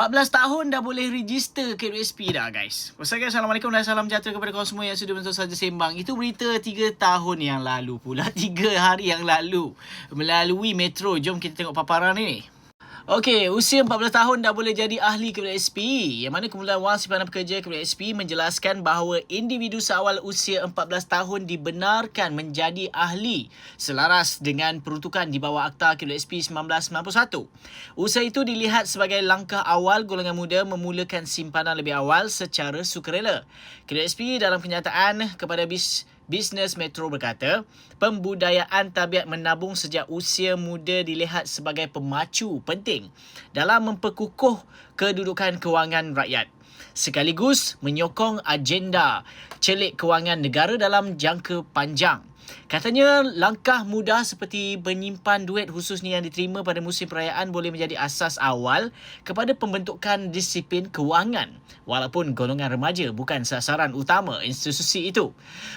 14 tahun dah boleh register KWSP dah, guys. Assalamualaikum dan salam sejahtera kepada korang semua yang sudah menonton Saja Sembang. Itu berita 3 tahun yang lalu pula. 3 hari yang lalu. Melalui Metro. Jom kita tengok paparan ni. Okey, usia 14 tahun dah boleh jadi ahli KWSP. Yang mana Kumpulan Wang Simpanan Pekerja KWSP menjelaskan bahawa individu seawal usia 14 tahun dibenarkan menjadi ahli selaras dengan peruntukan di bawah Akta KWSP 1991. Usaha itu dilihat sebagai langkah awal golongan muda memulakan simpanan lebih awal secara sukarela. KWSP dalam kenyataan kepada Bisnes Metro berkata, pembudayaan tabiat menabung sejak usia muda dilihat sebagai pemacu penting dalam memperkukuh kedudukan kewangan rakyat, sekaligus menyokong agenda celik kewangan negara dalam jangka panjang. Katanya, langkah mudah seperti menyimpan duit khususnya yang diterima pada musim perayaan boleh menjadi asas awal kepada pembentukan disiplin kewangan, walaupun golongan remaja bukan sasaran utama institusi itu.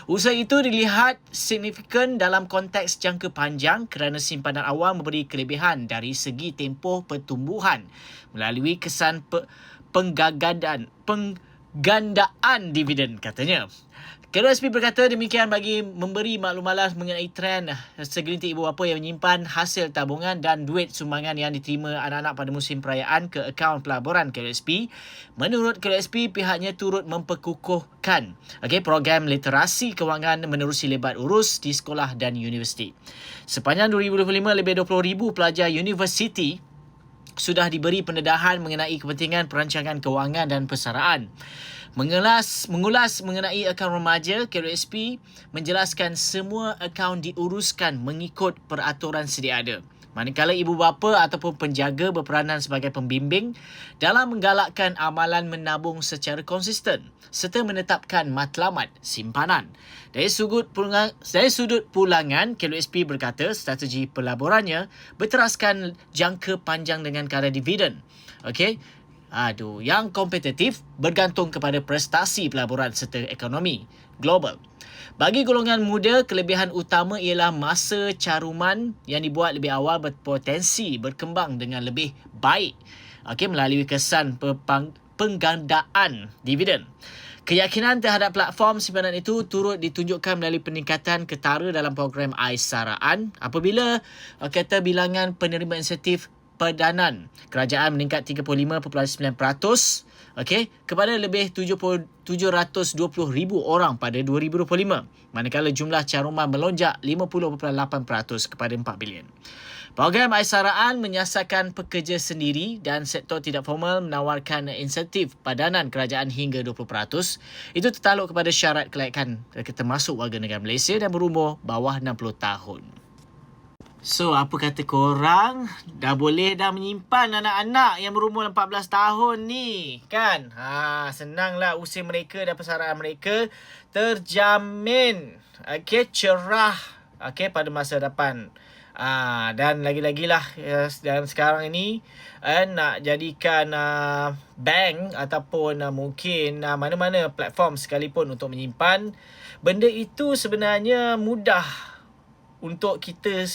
Usaha itu dilihat signifikan dalam konteks jangka panjang kerana simpanan awal memberi kelebihan dari segi tempoh pertumbuhan melalui kesan penggandaan dividen, katanya. KWSP berkata demikian bagi memberi maklumat mengenai trend segelintir ibu bapa yang menyimpan hasil tabungan dan duit sumbangan yang diterima anak-anak pada musim perayaan ke akaun pelaburan KWSP. Menurut KWSP, pihaknya turut memperkukuhkan program literasi kewangan menerusi lebat urus di sekolah dan universiti. Sepanjang 2025, lebih 20,000 pelajar universiti sudah diberi pendedahan mengenai kepentingan perancangan kewangan dan persaraan. Mengulas mengenai akaun remaja, KWSP menjelaskan semua akaun diuruskan mengikut peraturan sedia ada. Manakala ibu bapa ataupun penjaga berperanan sebagai pembimbing dalam menggalakkan amalan menabung secara konsisten serta menetapkan matlamat simpanan. Dari sudut pulangan, KWSP berkata strategi pelaburannya berteraskan jangka panjang dengan kadar dividen. Yang kompetitif bergantung kepada prestasi pelaburan serta ekonomi global. Bagi golongan muda, kelebihan utama ialah masa caruman yang dibuat lebih awal berpotensi berkembang dengan lebih baik melalui kesan penggandaan dividen. Keyakinan terhadap platform simpanan itu turut ditunjukkan melalui peningkatan ketara dalam program Aisaraan apabila bilangan penerima insentif perdanan kerajaan meningkat 35.9% kepada lebih 720,000 orang pada 2025, manakala jumlah caruman melonjak 50.8% kepada 4 bilion. Program Aisaraan menyasarkan pekerja sendiri dan sektor tidak formal menawarkan insentif padanan kerajaan hingga 20%. Itu tertakluk kepada syarat kelayakan termasuk warga negara Malaysia dan berumur bawah 60 tahun. So, apa kata korang? Dah boleh dah menyimpan anak-anak yang berumur 14 tahun ni, kan? Senanglah usia mereka dan persaraan mereka terjamin. Cerah. Pada masa depan. Dan lagi-lagilah dalam sekarang ini nak jadikan bank ataupun mungkin mana-mana platform sekalipun untuk menyimpan, benda itu sebenarnya mudah untuk kita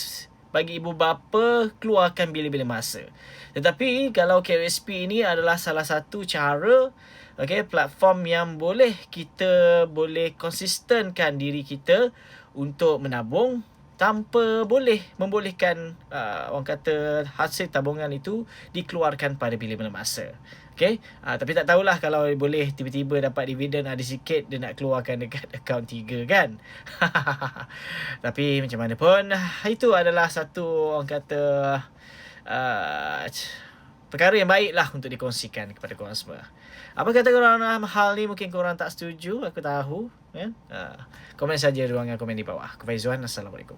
bagi ibu bapa keluarkan bila-bila masa. Tetapi kalau KWSP ini adalah salah satu cara platform yang kita boleh konsistenkan diri kita untuk menabung tanpa membolehkan orang kata hasil tabungan itu dikeluarkan pada bila-bila masa. Tapi tak tahulah kalau boleh tiba-tiba dapat dividen ada sikit dia nak keluarkan dekat akaun 3, kan. Tapi macam mana pun, itu adalah satu orang kata perkara yang baiklah untuk dikongsikan kepada korang semua. Apa kata korang dalam hal ni? Mungkin korang tak setuju, aku tahu. Komen saja ruangan komen di bawah. Aku Faizuan, Assalamualaikum.